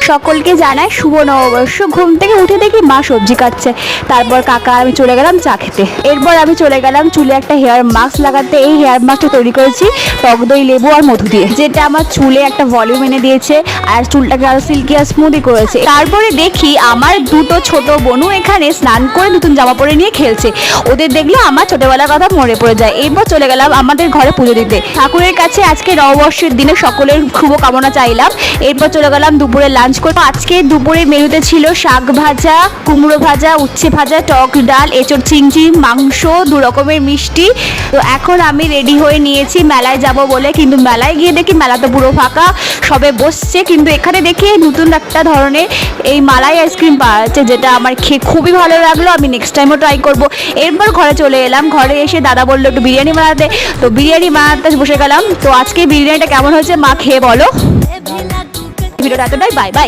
সকলকে জানাই শুভ নববর্ষ। ঘুম থেকে উঠে দেখি মা সবজি কাটছে, তারপর কাকা আমি চলে গেলাম চা খেতে। এরপর আমি চলে গেলাম চুলে একটা হেয়ার মাস্ক লাগাতে। এই হেয়ার মাস্কটা তৈরি করেছি টক দই, লেবু আর মধু দিয়ে, যেটা আমার চুলে একটা ভলিউম এনে দিয়েছে আর চুলটাকে আরো সিল্কি আর স্মুদি করেছে। তারপরে দেখি আমার দুটো ছোট বোনু এখানে স্নান করে নতুন জামা পরে নিয়ে খেলছে। ওদের দেখলে আমার ছোটবেলার কথা মনে পড়ে যায়। এরপর চলে গেলাম আমাদের ঘরে পুজো দিতে। ঠাকুরের কাছে আজকে নববর্ষের দিনে সকলের শুভ কামনা চাইলাম। এরপর চলে গেলাম দুপুরে লাঞ্চ করবো। আজকে দুপুরে মেনুতে ছিল শাক ভাজা, কুমড়ো ভাজা, উচ্ছে ভাজা, টক ডাল, এঁচড় চিংড়ি, মাংস, 2 রকমের মিষ্টি। তো এখন আমি রেডি হয়ে নিয়েছি মেলায় যাব বলে, কিন্তু মেলায় গিয়ে দেখি মেলা তো পুরো ফাঁকা, সবে বসছে। কিন্তু এখানে দেখি নতুন একটা ধরনের এই মালাই আইসক্রিম পাওয়া যাচ্ছে, যেটা আমার খেয়ে খুবই ভালো লাগলো। আমি নেক্সট টাইমও ট্রাই করব। এরপর ঘরে চলে এলাম। ঘরে এসে দাদা বললো একটু বিরিয়ানি বানাতে, তো বিরিয়ানি বানাতে বসে গেলাম। তো আজকে বিরিয়ানিটা কেমন হয়েছে মা খেয়ে বলো। ভিডিওটা এতটাই, বাই বাই।